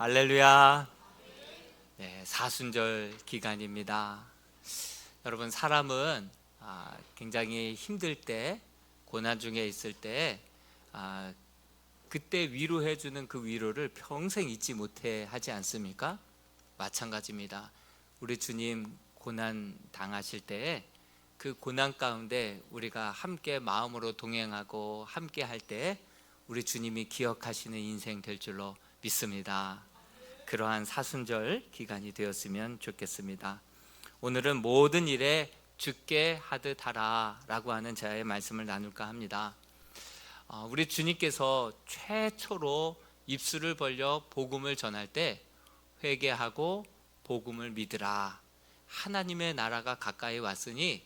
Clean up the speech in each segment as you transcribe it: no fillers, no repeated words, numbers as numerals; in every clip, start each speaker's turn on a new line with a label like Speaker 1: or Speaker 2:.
Speaker 1: 할렐루야. 네, 사순절 기간입니다. 여러분, 사람은 굉장히 힘들 때, 고난 중에 있을 때 그때 위로해주는 그 위로를 평생 잊지 못해 하지 않습니까? 마찬가지입니다. 우리 주님 고난 당하실 때에 그 고난 가운데 우리가 함께 마음으로 동행하고 함께 할 때 우리 주님이 기억하시는 인생 될 줄로 믿습니다. 그러한 사순절 기간이 되었으면 좋겠습니다. 오늘은 모든 일에 주께 하듯 하라 라고 하는 저의 말씀을 나눌까 합니다. 우리 주님께서 최초로 입술을 벌려 복음을 전할 때 회개하고 복음을 믿으라, 하나님의 나라가 가까이 왔으니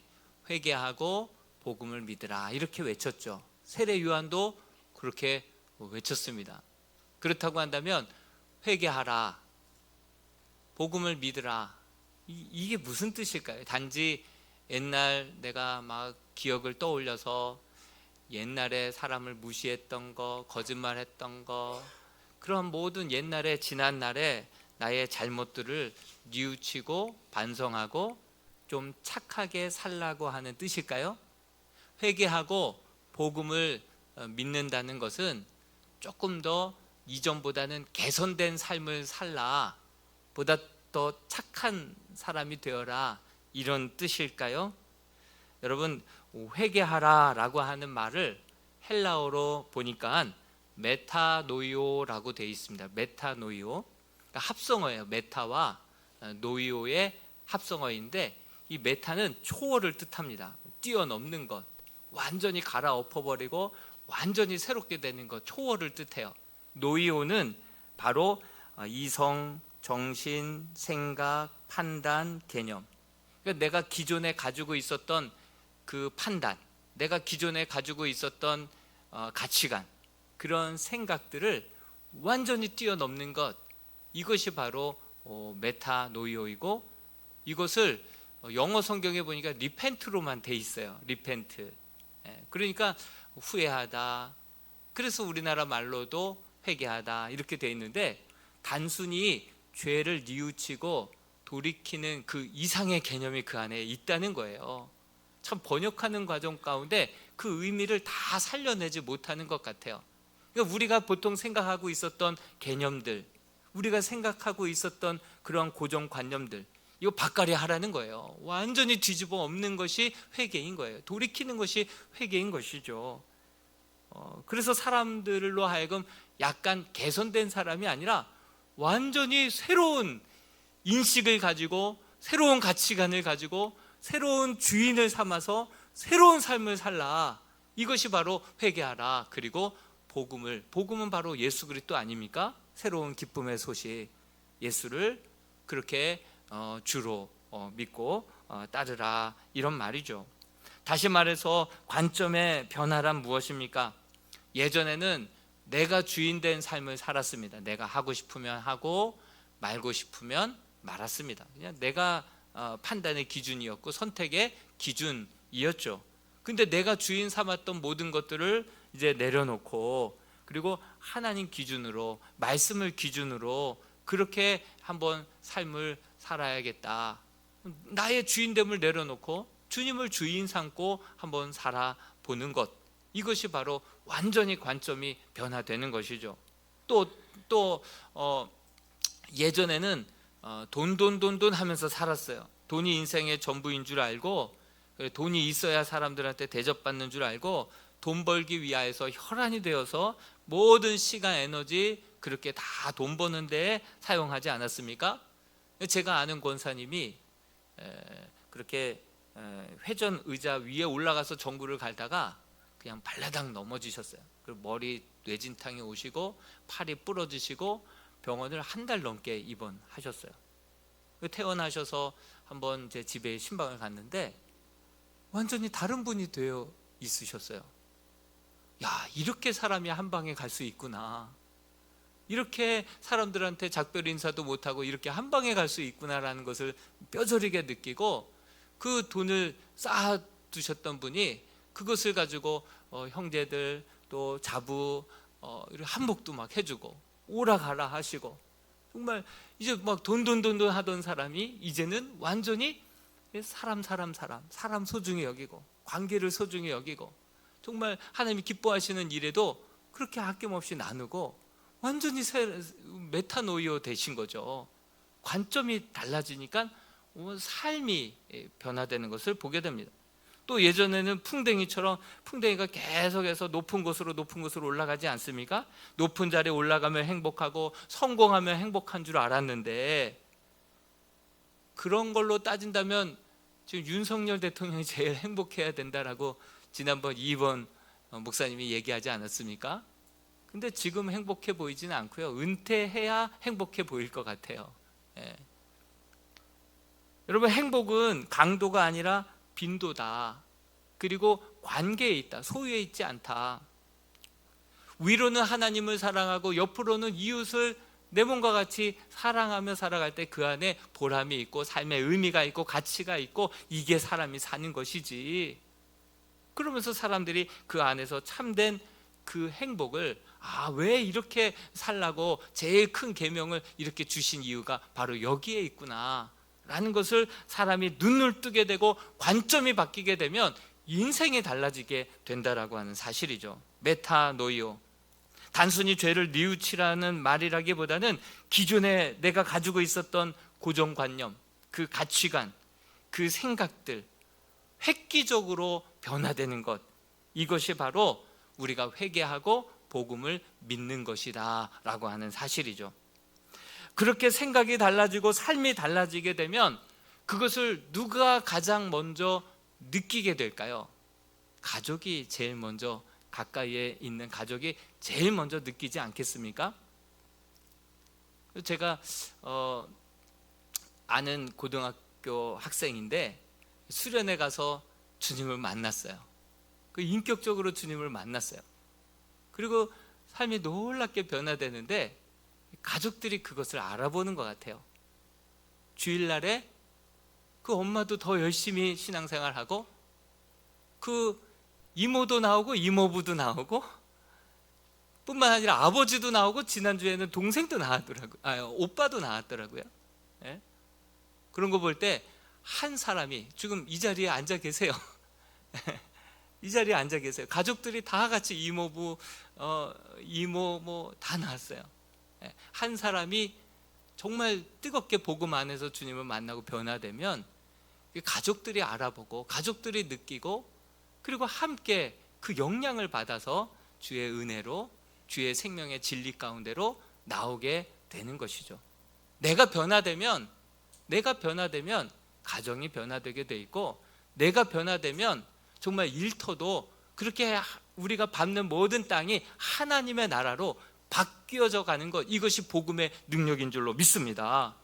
Speaker 1: 회개하고 복음을 믿으라, 이렇게 외쳤죠. 세례 요한도 그렇게 외쳤습니다. 그렇다고 한다면 회개하라, 복음을 믿으라, 이게 무슨 뜻일까요? 단지 옛날 내가 막 기억을 떠올려서 옛날에 사람을 무시했던 거, 거짓말했던 거, 그런 모든 옛날에 지난 날에 나의 잘못들을 뉘우치고 반성하고 좀 착하게 살라고 하는 뜻일까요? 회개하고 복음을 믿는다는 것은 조금 더 이전보다는 개선된 삶을 살라, 보다 더 착한 사람이 되어라, 이런 뜻일까요? 여러분, 회개하라 라고 하는 말을 헬라어로 보니까 메타노이오라고 되어 있습니다. 메타노이오, 그러니까 합성어예요. 메타와 노이오의 합성어인데, 이 메타는 초월을 뜻합니다. 뛰어넘는 것, 완전히 갈아엎어버리고 완전히 새롭게 되는 것, 초월을 뜻해요. 노이오는 바로 이성, 정신, 생각, 판단, 개념. 그러니까 내가 기존에 가지고 있었던 그 판단, 내가 기존에 가지고 있었던 가치관, 그런 생각들을 완전히 뛰어넘는 것, 이것이 바로 메타노이오이고, 이것을 영어 성경에 보니까 리펜트로만 돼 있어요. 리펜트. 그러니까 후회하다, 그래서 우리나라 말로도 회개하다, 이렇게 돼 있는데, 단순히 죄를 뉘우치고 돌이키는 그 이상의 개념이 그 안에 있다는 거예요. 참 번역하는 과정 가운데 그 의미를 다 살려내지 못하는 것 같아요. 그러니까 우리가 보통 생각하고 있었던 개념들, 우리가 생각하고 있었던 그런 고정관념들, 이거 바꿔야 하라는 거예요. 완전히 뒤집어 엎는 것이 회개인 거예요. 돌이키는 것이 회개인 것이죠. 그래서 사람들로 하여금 약간 개선된 사람이 아니라 완전히 새로운 인식을 가지고, 새로운 가치관을 가지고, 새로운 주인을 삼아서 새로운 삶을 살라, 이것이 바로 회개하라. 그리고 복음은 바로 예수 그리스도 아닙니까? 새로운 기쁨의 소식, 예수를 그렇게 주로 믿고 따르라, 이런 말이죠. 다시 말해서 관점의 변화란 무엇입니까? 예전에는 내가 주인된 삶을 살았습니다. 내가 하고 싶으면 하고 말고 싶으면 말았습니다. 그냥 내가 판단의 기준이었고 선택의 기준이었죠. 근데 내가 주인 삼았던 모든 것들을 이제 내려놓고, 그리고 하나님 기준으로, 말씀을 기준으로 그렇게 한번 삶을 살아야겠다. 나의 주인됨을 내려놓고 주님을 주인 삼고 한번 살아보는 것, 이것이 바로 완전히 관점이 변화되는 것이죠. 또 예전에는 돈 하면서 살았어요. 돈이 인생의 전부인 줄 알고, 돈이 있어야 사람들한테 대접받는 줄 알고, 돈 벌기 위하여서 혈안이 되어서 모든 시간, 에너지 그렇게 다 돈 버는 데에 사용하지 않았습니까? 제가 아는 권사님이 그렇게 회전 의자 위에 올라가서 전구를 갈다가 그냥 발라당 넘어지셨어요. 그리고 머리 뇌진탕이 오시고 팔이 부러지시고 병원을 한 달 넘게 입원하셨어요. 퇴원하셔서 한번 제 집에 신방을 갔는데 완전히 다른 분이 되어 있으셨어요. 야, 이렇게 사람이 한 방에 갈 수 있구나, 이렇게 사람들한테 작별 인사도 못하고 이렇게 한 방에 갈 수 있구나라는 것을 뼈저리게 느끼고, 그 돈을 쌓아두셨던 분이 그것을 가지고 형제들 또 자부 한복도 막 해주고 오라 가라 하시고, 정말 이제 막 돈 하던 사람이 이제는 완전히 사람 소중히 여기고 관계를 소중히 여기고 정말 하나님이 기뻐하시는 일에도 그렇게 아낌없이 나누고 완전히 메타노이어 되신 거죠. 관점이 달라지니까 삶이 변화되는 것을 보게 됩니다. 또 예전에는 풍뎅이가 계속해서 높은 곳으로 올라가지 않습니까? 높은 자리에 올라가면 행복하고 성공하면 행복한 줄 알았는데, 그런 걸로 따진다면 지금 윤석열 대통령이 제일 행복해야 된다라고 지난번 이번 목사님이 얘기하지 않았습니까? 근데 지금 행복해 보이지는 않고요. 은퇴해야 행복해 보일 것 같아요. 예. 여러분, 행복은 강도가 아니라 빈도다. 그리고 관계에 있다. 소유에 있지 않다. 위로는 하나님을 사랑하고 옆으로는 이웃을 내 몸과 같이 사랑하며 살아갈 때 그 안에 보람이 있고 삶의 의미가 있고 가치가 있고, 이게 사람이 사는 것이지. 그러면서 사람들이 그 안에서 참된 그 행복을, 왜 이렇게 살라고 제일 큰 계명을 이렇게 주신 이유가 바로 여기에 있구나 라는 것을 사람이 눈을 뜨게 되고 관점이 바뀌게 되면 인생이 달라지게 된다라고 하는 사실이죠. 메타노이오, 단순히 죄를 뉘우치라는 말이라기보다는 기존에 내가 가지고 있었던 고정관념, 그 가치관, 그 생각들 획기적으로 변화되는 것, 이것이 바로 우리가 회개하고 복음을 믿는 것이다 라고 하는 사실이죠. 그렇게 생각이 달라지고 삶이 달라지게 되면 그것을 누가 가장 먼저 느끼게 될까요? 가족이 제일 먼저, 가까이에 있는 가족이 제일 먼저 느끼지 않겠습니까? 제가 아는 고등학교 학생인데 수련회 가서 주님을 만났어요. 인격적으로 주님을 만났어요. 그리고 삶이 놀랍게 변화되는데 가족들이 그것을 알아보는 것 같아요. 주일날에 그 엄마도 더 열심히 신앙생활하고, 그 이모도 나오고 이모부도 나오고, 뿐만 아니라 아버지도 나오고, 지난주에는 동생도 나왔더라고요. 오빠도 나왔더라고요. 예? 그런 거 볼 때 한 사람이 지금 이 자리에 앉아 계세요. 이 자리에 앉아 계세요. 가족들이 다 같이 이모부, 이모 뭐 다 나왔어요. 한 사람이 정말 뜨겁게 복음 안에서 주님을 만나고 변화되면 가족들이 알아보고 가족들이 느끼고, 그리고 함께 그 영향을 받아서 주의 은혜로, 주의 생명의 진리 가운데로 나오게 되는 것이죠. 내가 변화되면 가정이 변화되게 돼 있고, 내가 변화되면 정말 일터도, 그렇게 우리가 밟는 모든 땅이 하나님의 나라로 바뀌어져 가는 것, 이것이 복음의 능력인 줄로 믿습니다.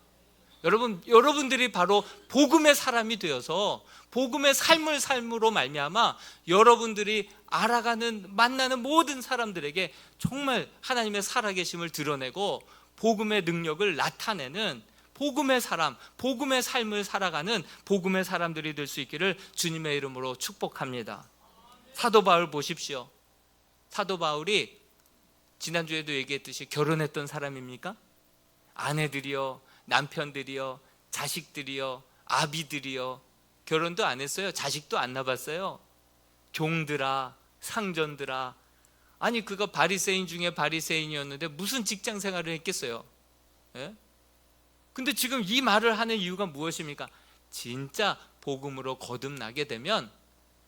Speaker 1: 여러분들이 바로 복음의 사람이 되어서 복음의 삶으로 말미암아 여러분들이 만나는 모든 사람들에게 정말 하나님의 살아계심을 드러내고 복음의 능력을 나타내는 복음의 사람, 복음의 삶을 살아가는 복음의 사람들이 될 수 있기를 주님의 이름으로 축복합니다. 사도 바울 보십시오. 사도 바울이 지난주에도 얘기했듯이 결혼했던 사람입니까? 아내들이요, 남편들이요, 자식들이요, 아비들이요, 결혼도 안 했어요. 자식도 안 낳았어요. 종들아, 상전들아. 아니, 그가 바리새인 중에 바리새인이었는데 무슨 직장 생활을 했겠어요? 예? 근데 지금 이 말을 하는 이유가 무엇입니까? 진짜 복음으로 거듭나게 되면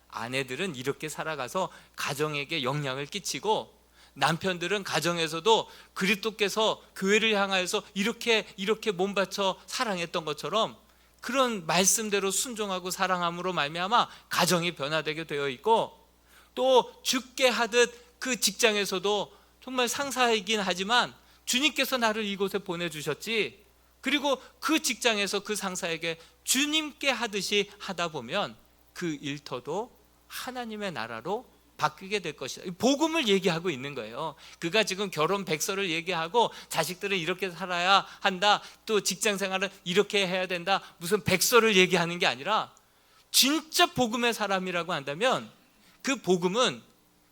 Speaker 1: 아내들은 이렇게 살아가서 가정에게 영향을 끼치고, 남편들은 가정에서도 그리스도께서 교회를 향하여서 이렇게 몸바쳐 사랑했던 것처럼 그런 말씀대로 순종하고 사랑함으로 말미암아 가정이 변화되게 되어 있고, 또 죽게 하듯 그 직장에서도 정말 상사이긴 하지만 주님께서 나를 이곳에 보내주셨지, 그리고 그 직장에서 그 상사에게 주님께 하듯이 하다 보면 그 일터도 하나님의 나라로 바뀌게 될 것이다. 복음을 얘기하고 있는 거예요. 그가 지금 결혼 백서를 얘기하고 자식들은 이렇게 살아야 한다, 또 직장 생활은 이렇게 해야 된다, 무슨 백서를 얘기하는 게 아니라 진짜 복음의 사람이라고 한다면 그 복음은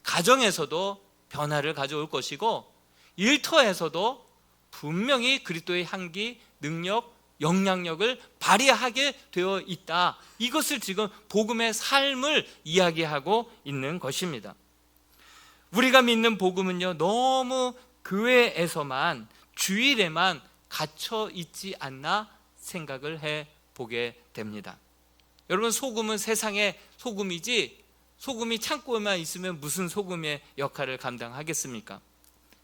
Speaker 1: 가정에서도 변화를 가져올 것이고, 일터에서도 분명히 그리스도의 향기, 능력, 영향력을 발휘하게 되어 있다. 이것을 지금 복음의 삶을 이야기하고 있는 것입니다. 우리가 믿는 복음은요, 너무 교회에서만, 주일에만 갇혀 있지 않나 생각을 해 보게 됩니다. 여러분, 소금은 세상의 소금이지, 소금이 창고에만 있으면 무슨 소금의 역할을 감당하겠습니까?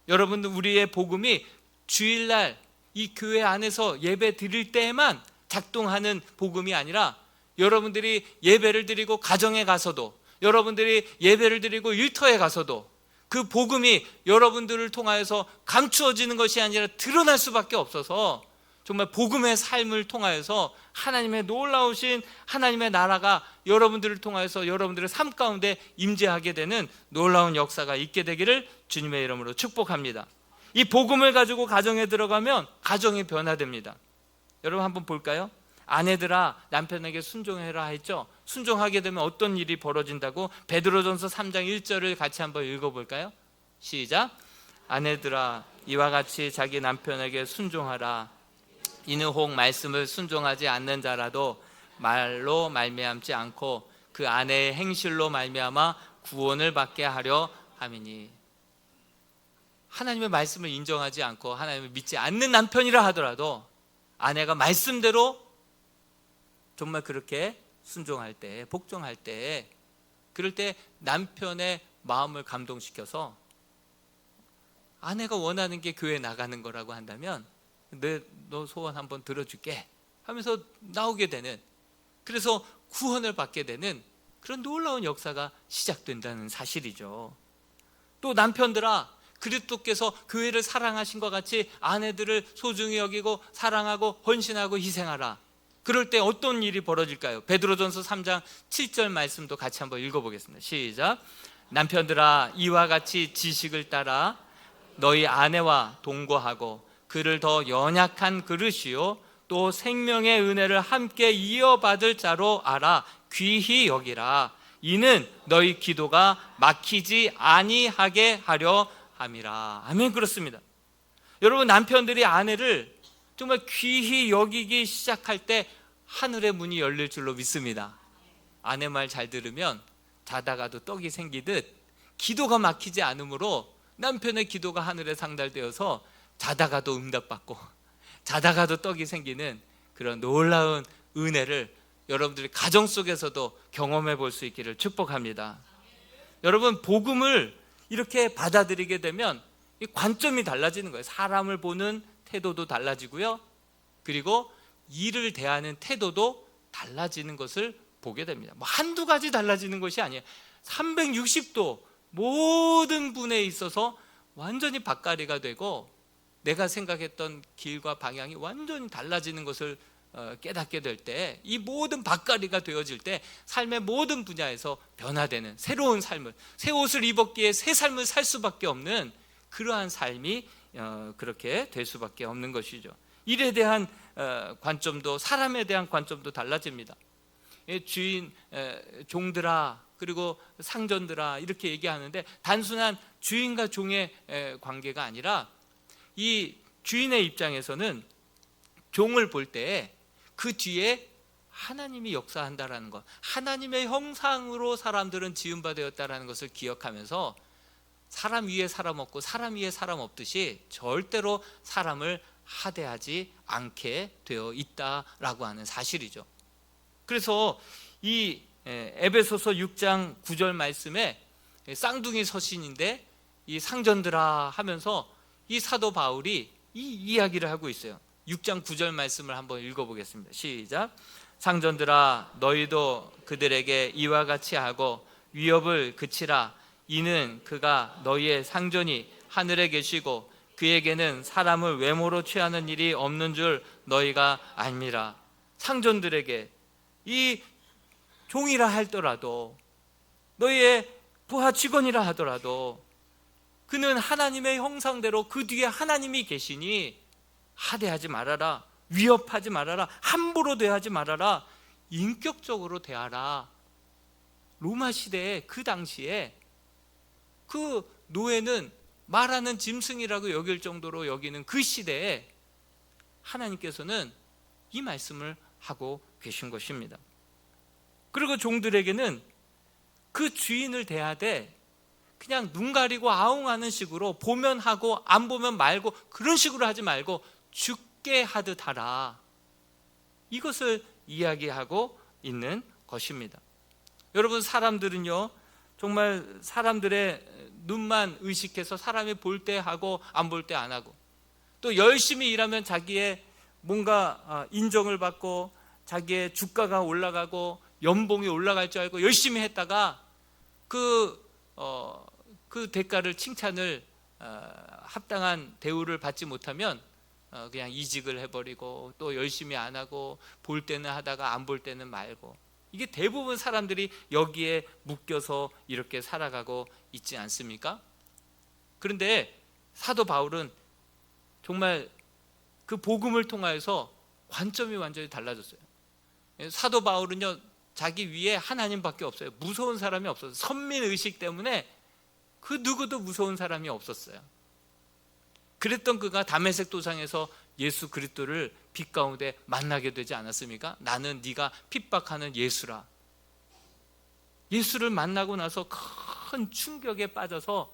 Speaker 1: 여러분들, 우리의 복음이 주일날 이 교회 안에서 예배 드릴 때에만 작동하는 복음이 아니라, 여러분들이 예배를 드리고 가정에 가서도, 여러분들이 예배를 드리고 일터에 가서도 그 복음이 여러분들을 통하여서 감추어지는 것이 아니라 드러날 수밖에 없어서, 정말 복음의 삶을 통하여서 하나님의 놀라우신 하나님의 나라가 여러분들을 통하여서 여러분들의 삶 가운데 임재하게 되는 놀라운 역사가 있게 되기를 주님의 이름으로 축복합니다. 이 복음을 가지고 가정에 들어가면 가정이 변화됩니다. 여러분, 한번 볼까요? 아내들아 남편에게 순종해라 했죠. 순종하게 되면 어떤 일이 벌어진다고? 베드로전서 3장 1절을 같이 한번 읽어볼까요? 시작. 아내들아 이와 같이 자기 남편에게 순종하라. 이는 혹 말씀을 순종하지 않는 자라도 말로 말미암지 않고 그 아내의 행실로 말미암아 구원을 받게 하려 함이니. 하나님의 말씀을 인정하지 않고 하나님을 믿지 않는 남편이라 하더라도 아내가 말씀대로 정말 그렇게 순종할 때, 복종할 때, 그럴 때 남편의 마음을 감동시켜서 아내가 원하는 게 교회 나가는 거라고 한다면 너 소원 한번 들어줄게 하면서 나오게 되는, 그래서 구원을 받게 되는 그런 놀라운 역사가 시작된다는 사실이죠. 또 남편들아, 그리스도께서 교회를 사랑하신 것 같이 아내들을 소중히 여기고 사랑하고 헌신하고 희생하라. 그럴 때 어떤 일이 벌어질까요? 베드로전서 3장 7절 말씀도 같이 한번 읽어보겠습니다. 시작. 남편들아 이와 같이 지식을 따라 너희 아내와 동거하고 그를 더 연약한 그릇이요 또 생명의 은혜를 함께 이어받을 자로 알아 귀히 여기라. 이는 너희 기도가 막히지 아니하게 하려 함이라. 아멘. 그렇습니다. 여러분, 남편들이 아내를 정말 귀히 여기기 시작할 때 하늘의 문이 열릴 줄로 믿습니다. 아내 말 잘 들으면 자다가도 떡이 생기듯 기도가 막히지 않으므로 남편의 기도가 하늘에 상달되어서 자다가도 응답받고 자다가도 떡이 생기는 그런 놀라운 은혜를 여러분들이 가정 속에서도 경험해 볼 수 있기를 축복합니다. 여러분, 복음을 이렇게 받아들이게 되면 이 관점이 달라지는 거예요. 사람을 보는 태도도 달라지고요, 그리고 일을 대하는 태도도 달라지는 것을 보게 됩니다. 뭐 한두 가지 달라지는 것이 아니에요. 360도 모든 분에 있어서 완전히 바꿔리가 되고 내가 생각했던 길과 방향이 완전히 달라지는 것을 깨닫게 될 때, 이 모든 바꿔리가 되어질 때 삶의 모든 분야에서 변화되는 새로운 삶을, 새 옷을 입었기에 새 삶을 살 수밖에 없는 그러한 삶이 그렇게 될 수밖에 없는 것이죠. 일에 대한 관점도, 사람에 대한 관점도 달라집니다. 주인, 종들아, 그리고 상전들아 이렇게 얘기하는데 단순한 주인과 종의 관계가 아니라 이 주인의 입장에서는 종을 볼 때 그 뒤에 하나님이 역사한다라는 것, 하나님의 형상으로 사람들은 지음바 되었다라는 것을 기억하면서 사람 위에 사람 없고 사람 위에 사람 없듯이 절대로 사람을 하대하지 않게 되어 있다라고 하는 사실이죠. 그래서 이 에베소서 6장 9절 말씀에 쌍둥이 서신인데 이 상전들아 하면서 이 사도 바울이 이 이야기를 하고 있어요. 6장 9절 말씀을 한번 읽어보겠습니다. 시작. 상전들아 너희도 그들에게 이와 같이 하고 위협을 그치라. 이는 그가 너희의 상전이 하늘에 계시고 그에게는 사람을 외모로 취하는 일이 없는 줄 너희가 알미라. 상전들에게, 이 종이라 하더라도, 너희의 부하 직원이라 하더라도 그는 하나님의 형상대로 그 뒤에 하나님이 계시니 하대하지 말아라, 위협하지 말아라, 함부로 대하지 말아라, 인격적으로 대하라. 로마 시대에 그 당시에 그 노예는 말하는 짐승이라고 여길 정도로 여기는 그 시대에 하나님께서는 이 말씀을 하고 계신 것입니다. 그리고 종들에게는 그 주인을 대하되 그냥 눈 가리고 아웅하는 식으로 보면 하고 안 보면 말고 그런 식으로 하지 말고 죽게 하듯 하라, 이것을 이야기하고 있는 것입니다. 여러분, 사람들은요 정말 사람들의 눈만 의식해서 사람이 볼 때 하고 안 볼 때 안 하고, 또 열심히 일하면 자기의 뭔가 인정을 받고 자기의 주가가 올라가고 연봉이 올라갈 줄 알고 열심히 했다가 그 대가를, 칭찬을, 합당한 대우를 받지 못하면 그냥 이직을 해버리고 또 열심히 안 하고 볼 때는 하다가 안 볼 때는 말고, 이게 대부분 사람들이 여기에 묶여서 이렇게 살아가고 있지 않습니까? 그런데 사도 바울은 정말 그 복음을 통하여서 관점이 완전히 달라졌어요. 사도 바울은요 자기 위에 하나님밖에 없어요. 무서운 사람이 없었어요. 선민의식 때문에 그 누구도 무서운 사람이 없었어요. 그랬던 그가 다메섹 도상에서 예수 그리스도를 빛 가운데 만나게 되지 않았습니까? 나는 네가 핍박하는 예수라. 예수를 만나고 나서 큰 충격에 빠져서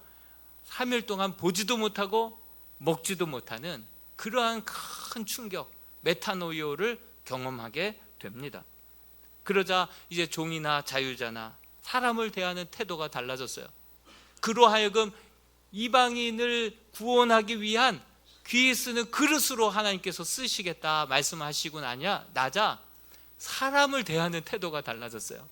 Speaker 1: 3일 동안 보지도 못하고 먹지도 못하는 그러한 큰 충격, 메타노이오를 경험하게 됩니다. 그러자 이제 종이나 자유자나 사람을 대하는 태도가 달라졌어요. 그로 하여금 이방인을 구원하기 위한 귀에 쓰는 그릇으로 하나님께서 쓰시겠다 말씀하시고 나자 사람을 대하는 태도가 달라졌어요.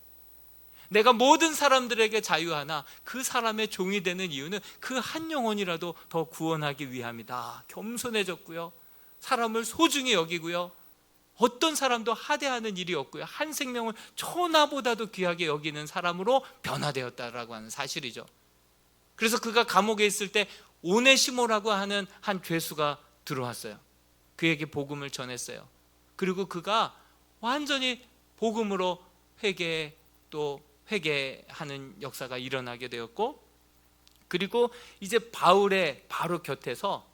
Speaker 1: 내가 모든 사람들에게 자유하나 그 사람의 종이 되는 이유는 그 한 영혼이라도 더 구원하기 위함이다. 겸손해졌고요, 사람을 소중히 여기고요, 어떤 사람도 하대하는 일이 없고요, 한 생명을 천하보다도 귀하게 여기는 사람으로 변화되었다라고 하는 사실이죠. 그래서 그가 감옥에 있을 때 오네시모라고 하는 한 죄수가 들어왔어요. 그에게 복음을 전했어요. 그리고 그가 완전히 복음으로 회개하는 역사가 일어나게 되었고, 그리고 이제 바울의 바로 곁에서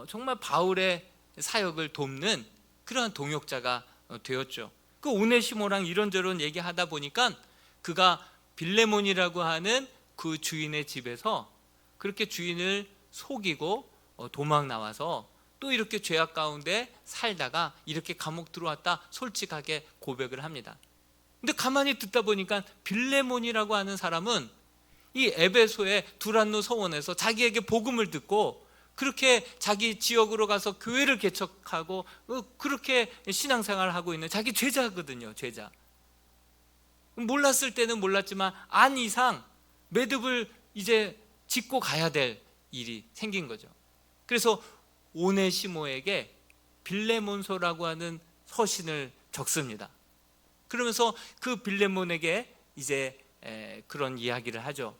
Speaker 1: 정말 바울의 사역을 돕는 그러한 동역자가 되었죠. 그 오네시모랑 이런저런 얘기하다 보니까 그가 빌레몬이라고 하는 그 주인의 집에서 그렇게 주인을 속이고 도망 나와서 또 이렇게 죄악 가운데 살다가 이렇게 감옥 들어왔다 솔직하게 고백을 합니다. 근데 가만히 듣다 보니까 빌레몬이라고 하는 사람은 이 에베소의 두란노 서원에서 자기에게 복음을 듣고 그렇게 자기 지역으로 가서 교회를 개척하고 그렇게 신앙생활을 하고 있는 자기 제자거든요. 제자. 몰랐을 때는 몰랐지만 안 이상 매듭을 이제 짚고 가야 될 일이 생긴 거죠. 그래서 오네시모에게 빌레몬서라고 하는 서신을 적습니다. 그러면서 그 빌레몬에게 이제 그런 이야기를 하죠.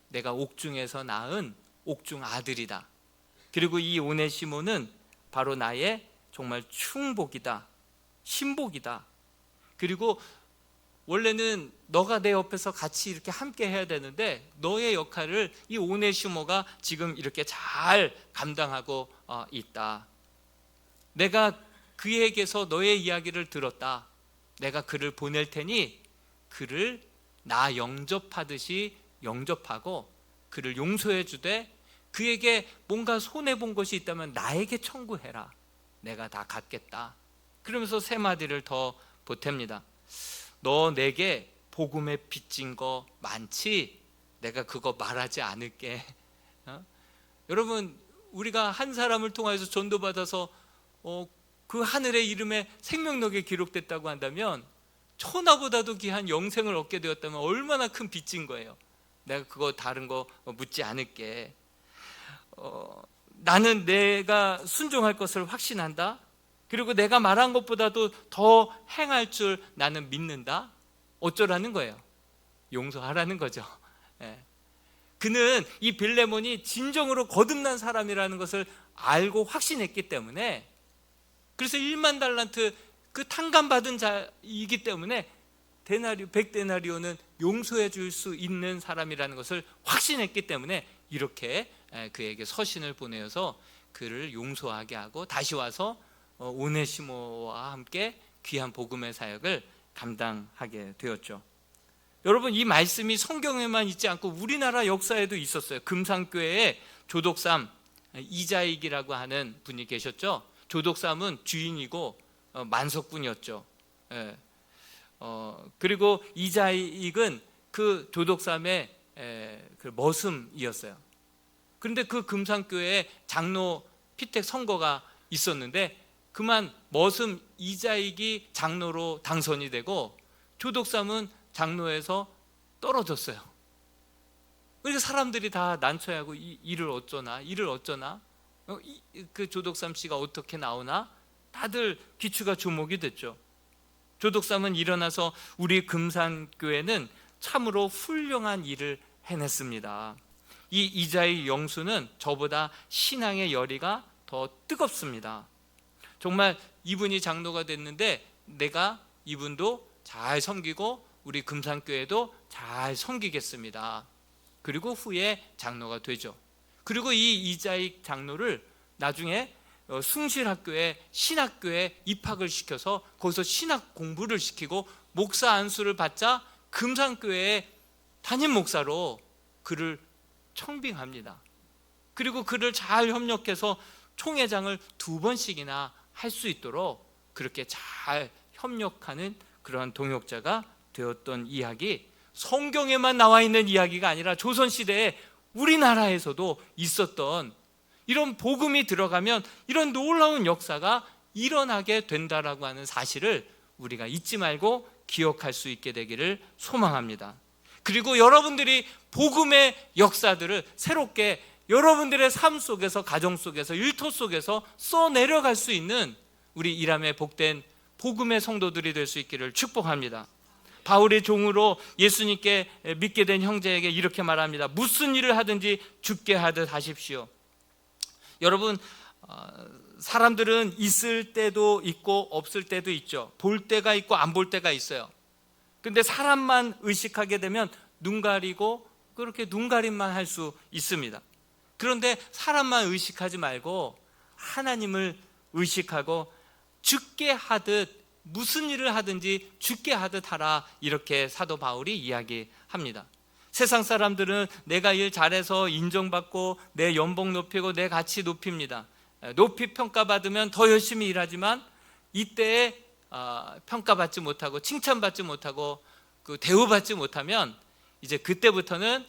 Speaker 1: 내가 옥중에서 낳은 옥중 아들이다. 그리고 이 오네시모는 바로 나의 정말 충복이다, 신복이다. 그리고 원래는 너가 내 옆에서 같이 이렇게 함께 해야 되는데 너의 역할을 이 오네시모가 지금 이렇게 잘 감당하고 있다. 내가 그에게서 너의 이야기를 들었다. 내가 그를 보낼 테니 그를 나 영접하듯이 영접하고 그를 용서해 주되 그에게 뭔가 손해본 것이 있다면 나에게 청구해라. 내가 다 갚겠다. 그러면서 세 마디를 더 보탭니다. 너 내게 복음에 빚진 거 많지? 내가 그거 말하지 않을게. 여러분, 우리가 한 사람을 통해서 전도받아서 그 하늘의 이름에 생명록에 기록됐다고 한다면 천하보다도 귀한 영생을 얻게 되었다면 얼마나 큰 빚진 거예요. 내가 그거 다른 거 묻지 않을게. 나는 내가 순종할 것을 확신한다. 그리고 내가 말한 것보다도 더 행할 줄 나는 믿는다. 어쩌라는 거예요? 용서하라는 거죠. 그는 이 빌레몬이 진정으로 거듭난 사람이라는 것을 알고 확신했기 때문에, 그래서 1만 달란트 그 탕감받은 자이기 때문에 데나리오 100데나리오는 용서해 줄 수 있는 사람이라는 것을 확신했기 때문에 이렇게 그에게 서신을 보내어서 그를 용서하게 하고 다시 와서 오네시모와 함께 귀한 복음의 사역을 감당하게 되었죠. 여러분, 이 말씀이 성경에만 있지 않고 우리나라 역사에도 있었어요. 금산교회에 조독삼 이자익이라고 하는 분이 계셨죠. 조독삼은 주인이고 만석군이었죠. 그리고 이자익은 그 조독삼의 그 머슴이었어요. 그런데 그 금산교회에 장로 피택 선거가 있었는데 그만 머슴 이자익이 장로로 당선이 되고 조독삼은 장로에서 떨어졌어요. 그래서 사람들이 다 난처해하고 이를 어쩌나 그 조독삼 씨가 어떻게 나오나 다들 귀추가 주목이 됐죠. 조독삼은 일어나서 우리 금산교회는 참으로 훌륭한 일을 해냈습니다. 이 이자익 영수는 저보다 신앙의 열의가 더 뜨겁습니다. 정말 이분이 장로가 됐는데 내가 이분도 잘 섬기고 우리 금산교회도 잘 섬기겠습니다. 그리고 후에 장로가 되죠. 그리고 이 이자익 장로를 나중에 숭실학교에 신학교에 입학을 시켜서 거기서 신학 공부를 시키고 목사 안수를 받자 금산교회의 담임 목사로 그를 청빙합니다. 그리고 그를 잘 협력해서 총회장을 2번씩이나 할 수 있도록 그렇게 잘 협력하는 그러한 동역자가 되었던 이야기, 성경에만 나와 있는 이야기가 아니라 조선시대에 우리나라에서도 있었던, 이런 복음이 들어가면 이런 놀라운 역사가 일어나게 된다라고 하는 사실을 우리가 잊지 말고 기억할 수 있게 되기를 소망합니다. 그리고 여러분들이 복음의 역사들을 새롭게 여러분들의 삶 속에서, 가정 속에서, 일터 속에서 써내려갈 수 있는 우리 이람의 복된 복음의 성도들이 될 수 있기를 축복합니다. 바울의 종으로 예수님께 믿게 된 형제에게 이렇게 말합니다. 무슨 일을 하든지 주께 하듯 하십시오. 여러분, 사람들은 있을 때도 있고 없을 때도 있죠. 볼 때가 있고 안 볼 때가 있어요. 근데 사람만 의식하게 되면 눈 가리고 그렇게 눈 가림만 할 수 있습니다. 그런데 사람만 의식하지 말고 하나님을 의식하고 주께 하듯, 무슨 일을 하든지 주께 하듯 하라, 이렇게 사도 바울이 이야기합니다. 세상 사람들은 내가 일 잘해서 인정받고 내 연봉 높이고 내 가치 높입니다. 높이 평가받으면 더 열심히 일하지만 이때에 평가받지 못하고 칭찬받지 못하고 그 대우받지 못하면 이제 그때부터는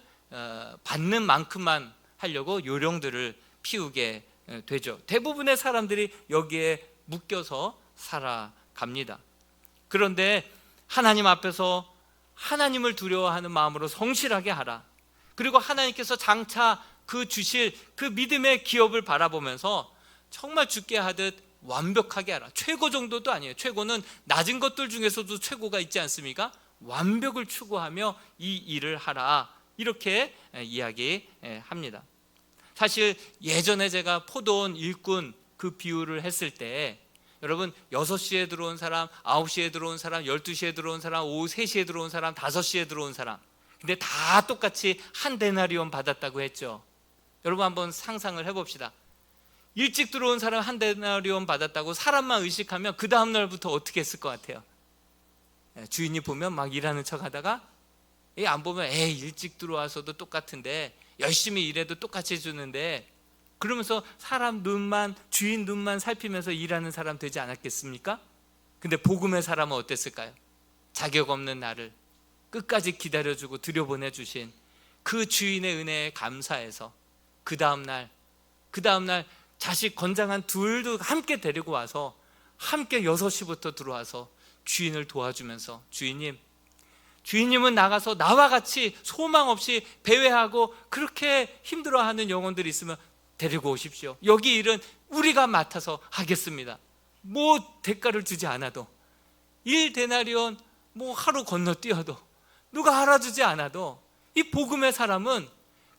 Speaker 1: 받는 만큼만 하려고 요령들을 피우게 되죠. 대부분의 사람들이 여기에 묶여서 살아갑니다. 그런데 하나님 앞에서 하나님을 두려워하는 마음으로 성실하게 하라. 그리고 하나님께서 장차 그 주실 그 믿음의 기업을 바라보면서 정말 주께 하듯 완벽하게 하라. 최고 정도도 아니에요. 최고는 낮은 것들 중에서도 최고가 있지 않습니까? 완벽을 추구하며 이 일을 하라, 이렇게 이야기합니다. 사실 예전에 제가 포도원 일꾼 그 비유를 했을 때 여러분 6시에 들어온 사람, 9시에 들어온 사람, 12시에 들어온 사람, 오후 3시에 들어온 사람, 5시에 들어온 사람, 근데 다 똑같이 한 데나리온 받았다고 했죠. 여러분 한번 상상을 해봅시다. 일찍 들어온 사람 한 데나리온 받았다고 사람만 의식하면 그 다음 날부터 어떻게 했을 것 같아요? 주인이 보면 막 일하는 척 하다가 안 보면 일찍 들어와서도 똑같은데 열심히 일해도 똑같이 주는데, 그러면서 사람 눈만, 주인 눈만 살피면서 일하는 사람 되지 않았겠습니까? 근데 복음의 사람은 어땠을까요? 자격 없는 나를 끝까지 기다려주고 들여보내주신 그 주인의 은혜에 감사해서 그 다음날 자식 건장한 둘도 함께 데리고 와서 함께 6시부터 들어와서 주인을 도와주면서 주인님은 나가서 나와 같이 소망 없이 배회하고 그렇게 힘들어하는 영혼들이 있으면 데리고 오십시오. 여기 일은 우리가 맡아서 하겠습니다. 뭐 대가를 주지 않아도, 1데나리온 뭐 하루 건너뛰어도, 누가 알아주지 않아도, 이 복음의 사람은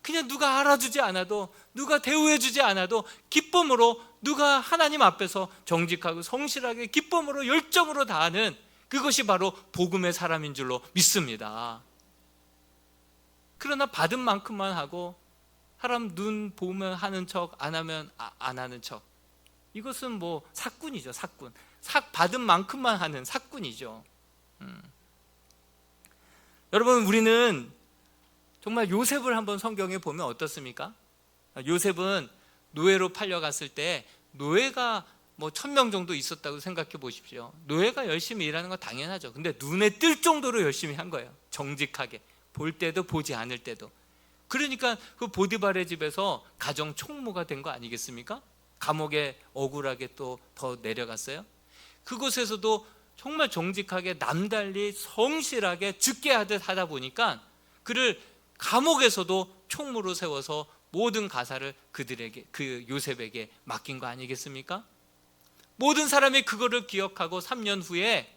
Speaker 1: 그냥 누가 알아주지 않아도, 누가 대우해주지 않아도 기쁨으로, 누가 하나님 앞에서 정직하고 성실하게 기쁨으로 열정으로 다하는, 그것이 바로 복음의 사람인 줄로 믿습니다. 그러나 받은 만큼만 하고 사람 눈 보면 하는 척, 안 하면 안 하는 척. 이것은 뭐 사꾼이죠, 사꾼. 삭 받은 만큼만 하는 사꾼이죠. 여러분, 우리는 정말 요셉을 한번 성경에 보면 어떻습니까? 요셉은 노예로 팔려갔을 때 노예가 뭐 1000명 정도 있었다고 생각해 보십시오. 노예가 열심히 일하는 건 당연하죠. 근데 눈에 띌 정도로 열심히 한 거예요. 정직하게. 볼 때도 보지 않을 때도. 그러니까 그 보디발의 집에서 가정 총무가 된 거 아니겠습니까? 감옥에 억울하게 또 더 내려갔어요. 그곳에서도 정말 정직하게 남달리 성실하게 죽게 하듯 하다 보니까 그를 감옥에서도 총무로 세워서 모든 가사를 그들에게, 그 요셉에게 맡긴 거 아니겠습니까? 모든 사람이 그거를 기억하고 3년 후에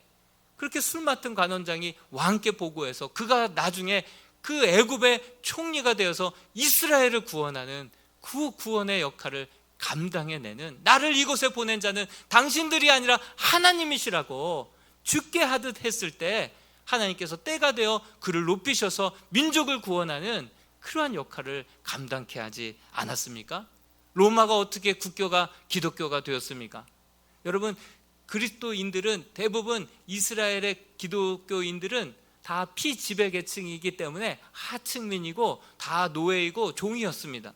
Speaker 1: 그렇게 술 맡은 관원장이 왕께 보고해서 그가 나중에 그 애굽의 총리가 되어서 이스라엘을 구원하는 그 구원의 역할을 감당해내는, 나를 이곳에 보낸 자는 당신들이 아니라 하나님이시라고 죽게 하듯 했을 때 하나님께서 때가 되어 그를 높이셔서 민족을 구원하는 그러한 역할을 감당케 하지 않았습니까? 로마가 어떻게 국교가 기독교가 되었습니까? 여러분, 그리스도인들은 대부분 이스라엘의 기독교인들은 다 피지배계층이기 때문에 하층민이고 다 노예이고 종이었습니다.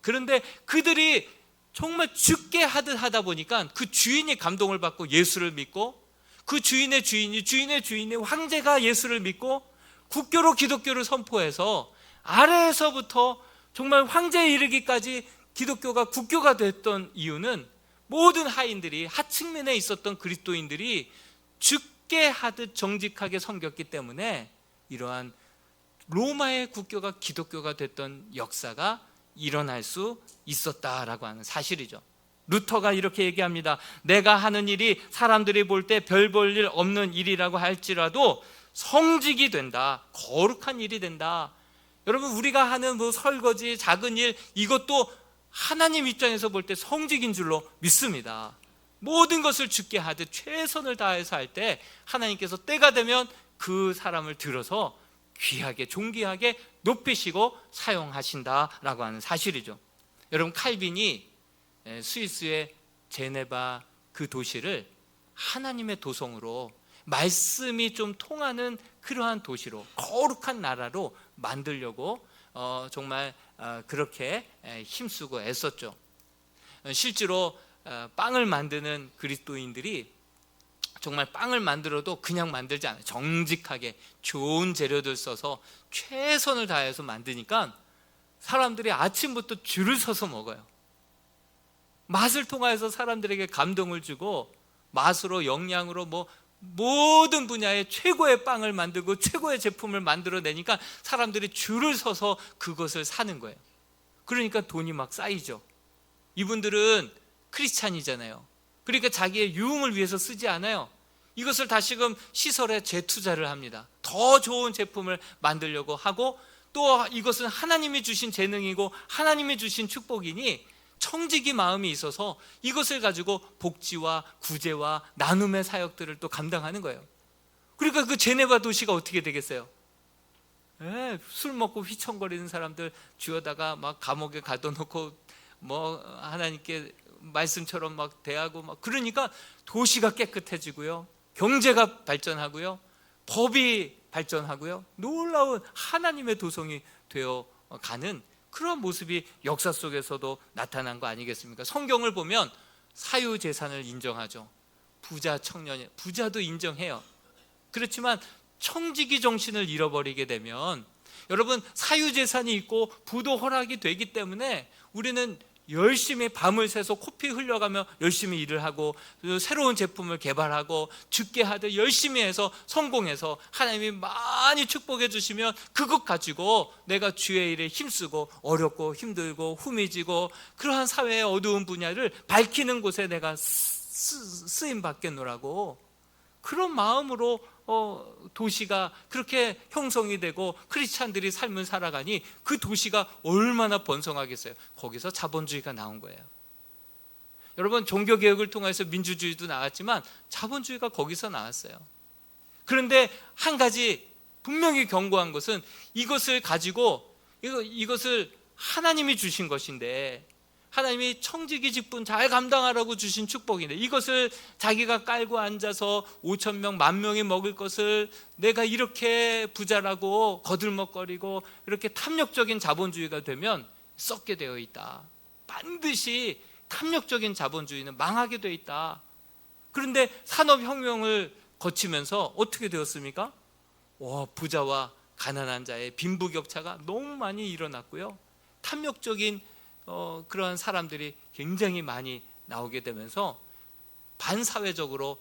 Speaker 1: 그런데 그들이 정말 죽게 하듯 하다 보니까 그 주인이 감동을 받고 예수를 믿고, 그 주인의 주인의 황제가 예수를 믿고 국교로 기독교를 선포해서 아래에서부터 정말 황제에 이르기까지 기독교가 국교가 됐던 이유는 모든 하인들이, 하층민에 있었던 그리스도인들이 죽게 하듯 정직하게 섬겼기 때문에 이러한 로마의 국교가 기독교가 됐던 역사가 일어날 수 있었다라고 하는 사실이죠. 루터가 이렇게 얘기합니다. 내가 하는 일이 사람들이 볼 때 별 볼 일 없는 일이라고 할지라도 성직이 된다, 거룩한 일이 된다. 여러분, 우리가 하는 뭐 설거지, 작은 일, 이것도 하나님 입장에서 볼 때 성직인 줄로 믿습니다. 모든 것을 죽게 하듯 최선을 다해서 할 때 하나님께서 때가 되면 그 사람을 들어서 귀하게, 존귀하게 높이시고 사용하신다라고 하는 사실이죠. 여러분, 칼빈이 스위스의 제네바 그 도시를 하나님의 도성으로, 말씀이 좀 통하는 그러한 도시로, 거룩한 나라로 만들려고 정말 그렇게 힘쓰고 애썼죠. 실제로 빵을 만드는 그리스도인들이 정말 빵을 만들어도 그냥 만들지 않아요. 정직하게 좋은 재료들 써서 최선을 다해서 만드니까 사람들이 아침부터 줄을 서서 먹어요. 맛을 통해서 사람들에게 감동을 주고, 맛으로, 영양으로 뭐 모든 분야의 최고의 빵을 만들고 최고의 제품을 만들어내니까 사람들이 줄을 서서 그것을 사는 거예요. 그러니까 돈이 막 쌓이죠. 이분들은 크리스찬이잖아요. 그러니까 자기의 유흥을 위해서 쓰지 않아요. 이것을 다시금 시설에 재투자를 합니다. 더 좋은 제품을 만들려고 하고, 또 이것은 하나님이 주신 재능이고 하나님이 주신 축복이니 청지기 마음이 있어서 이것을 가지고 복지와 구제와 나눔의 사역들을 또 감당하는 거예요. 그러니까 그 제네바 도시가 어떻게 되겠어요? 술 먹고 휘청거리는 사람들 쥐어다가 막 감옥에 가둬놓고 뭐 하나님께 말씀처럼 막 대하고 막, 그러니까 도시가 깨끗해지고요, 경제가 발전하고요, 법이 발전하고요, 놀라운 하나님의 도성이 되어가는 그런 모습이 역사 속에서도 나타난 거 아니겠습니까? 성경을 보면 사유재산을 인정하죠. 부자 청년, 부자도 인정해요. 그렇지만 청지기 정신을 잃어버리게 되면, 여러분, 사유재산이 있고 부도 허락이 되기 때문에 우리는 열심히 밤을 새서 코피 흘려가며 열심히 일을 하고 새로운 제품을 개발하고 죽게 하듯 열심히 해서 성공해서 하나님이 많이 축복해 주시면 그것 가지고 내가 주의 일에 힘쓰고 어렵고 힘들고 후미지고 그러한 사회의 어두운 분야를 밝히는 곳에 내가 쓰임 받겠노라고, 그런 마음으로 도시가 그렇게 형성이 되고 크리스찬들이 삶을 살아가니 그 도시가 얼마나 번성하겠어요. 거기서 자본주의가 나온 거예요. 여러분, 종교개혁을 통해서 민주주의도 나왔지만 자본주의가 거기서 나왔어요. 그런데 한 가지 분명히 경고한 것은, 이것을 가지고 이것을 하나님이 주신 것인데, 하나님이 청지기 직분 잘 감당하라고 주신 축복인데, 이것을 자기가 깔고 앉아서 5,000명, 10,000명이 먹을 것을 내가 이렇게 부자라고 거들먹거리고 이렇게 탐욕적인 자본주의가 되면 썩게 되어 있다. 반드시 탐욕적인 자본주의는 망하게 되어 있다. 그런데 산업혁명을 거치면서 어떻게 되었습니까? 부자와 가난한 자의 빈부격차가 너무 많이 일어났고요, 탐욕적인 그런 사람들이 굉장히 많이 나오게 되면서 반사회적으로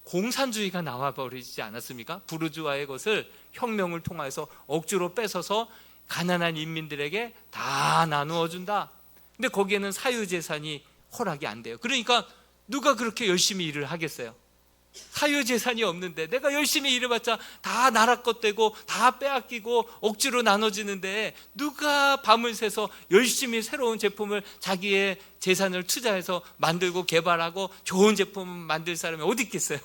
Speaker 1: 공산주의가 나와버리지 않았습니까? 부르주아의 것을 혁명을 통해서 억지로 뺏어서 가난한 인민들에게 다 나누어 준다. 근데 거기에는 사유재산이 허락이 안 돼요. 그러니까 누가 그렇게 열심히 일을 하겠어요? 사유재산이 없는데 내가 열심히 일해봤자 다 나라 것 되고 다 빼앗기고 억지로 나눠지는데, 누가 밤을 새서 열심히 새로운 제품을 자기의 재산을 투자해서 만들고 개발하고 좋은 제품을 만들 사람이 어디 있겠어요?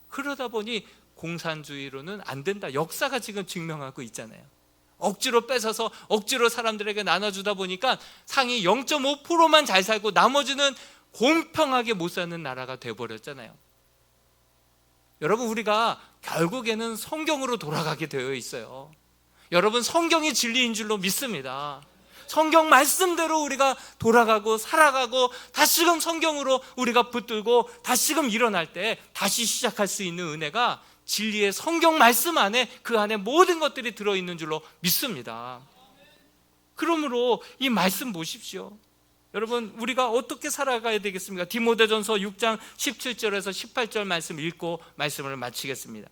Speaker 1: 그러다 보니 공산주의로는 안 된다. 역사가 지금 증명하고 있잖아요. 억지로 뺏어서 억지로 사람들에게 나눠주다 보니까 상위 0.5%만 잘 살고 나머지는 공평하게 못 사는 나라가 돼버렸잖아요. 여러분, 우리가 결국에는 성경으로 돌아가게 되어 있어요. 여러분, 성경이 진리인 줄로 믿습니다. 성경 말씀대로 우리가 돌아가고 살아가고 다시금 성경으로 우리가 붙들고 다시금 일어날 때 다시 시작할 수 있는 은혜가 진리의 성경 말씀 안에, 그 안에 모든 것들이 들어있는 줄로 믿습니다. 그러므로 이 말씀 보십시오. 여러분, 우리가 어떻게 살아가야 되겠습니까? 디모데전서 6장 17절에서 18절 말씀 읽고 말씀을 마치겠습니다.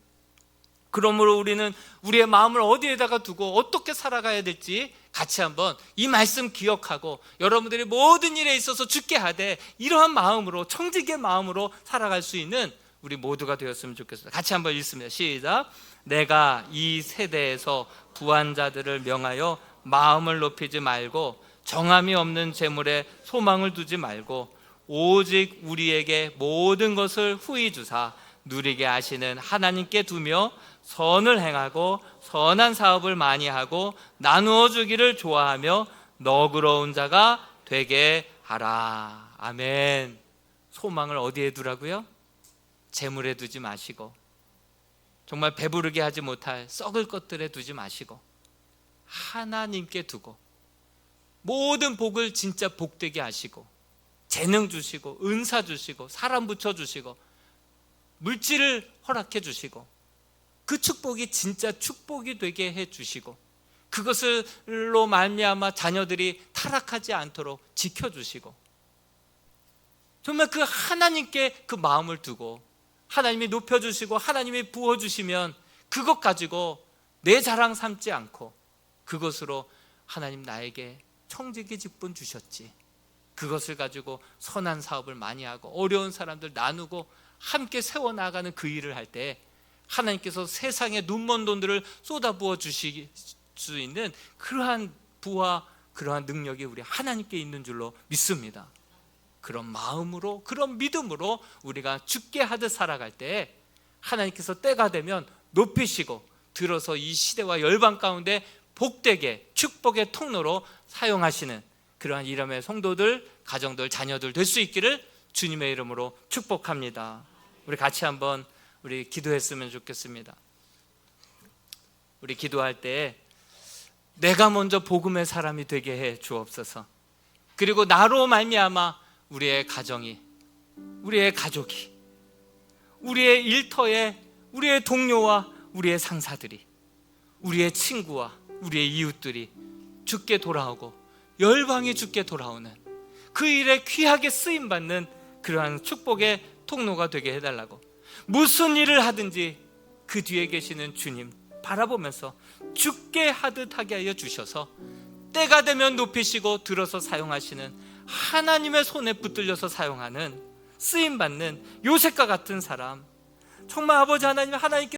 Speaker 1: 그러므로 우리는 우리의 마음을 어디에다가 두고 어떻게 살아가야 될지 같이 한번 이 말씀 기억하고, 여러분들이 모든 일에 있어서 주께 하되 이러한 마음으로, 청지기의 마음으로 살아갈 수 있는 우리 모두가 되었으면 좋겠습니다. 같이 한번 읽습니다. 시작. 내가 이 세대에서 부한 자들을 명하여 마음을 높이지 말고 정함이 없는 재물에 소망을 두지 말고 오직 우리에게 모든 것을 후히 주사 누리게 하시는 하나님께 두며 선을 행하고 선한 사업을 많이 하고 나누어 주기를 좋아하며 너그러운 자가 되게 하라. 아멘. 소망을 어디에 두라고요? 재물에 두지 마시고, 정말 배부르게 하지 못할 썩을 것들에 두지 마시고 하나님께 두고, 모든 복을 진짜 복되게 하시고, 재능 주시고 은사 주시고 사람 붙여주시고 물질을 허락해 주시고, 그 축복이 진짜 축복이 되게 해 주시고, 그것을로 말미암아 자녀들이 타락하지 않도록 지켜주시고, 정말 그 하나님께 그 마음을 두고 하나님이 높여주시고 하나님이 부어주시면 그것 가지고 내 자랑 삼지 않고, 그것으로 하나님 나에게 청지기 직분 주셨지, 그것을 가지고 선한 사업을 많이 하고 어려운 사람들 나누고 함께 세워나가는 그 일을 할 때 하나님께서 세상에 눈먼 돈들을 쏟아부어 주실 수 있는 그러한 부와 그러한 능력이 우리 하나님께 있는 줄로 믿습니다. 그런 마음으로, 그런 믿음으로 우리가 죽게 하듯 살아갈 때 하나님께서 때가 되면 높이시고 들어서 이 시대와 열방 가운데 복되게 축복의 통로로 사용하시는 그러한 이름의 성도들, 가정들, 자녀들 될 수 있기를 주님의 이름으로 축복합니다. 우리 같이 한번 우리 기도했으면 좋겠습니다. 우리 기도할 때 내가 먼저 복음의 사람이 되게 해 주옵소서. 그리고 나로 말미암아 우리의 가정이, 우리의 가족이, 우리의 일터에 우리의 동료와 우리의 상사들이, 우리의 친구와 우리의 이웃들이 주께 돌아오고 열방이 주께 돌아오는 그 일에 귀하게 쓰임받는 그러한 축복의 통로가 되게 해달라고, 무슨 일을 하든지 그 뒤에 계시는 주님 바라보면서 주께 하듯 하게 하여 주셔서 때가 되면 높이시고 들어서 사용하시는, 하나님의 손에 붙들려서 사용하는 쓰임받는 요셉과 같은 사람, 정말 아버지 하나님, 하나님께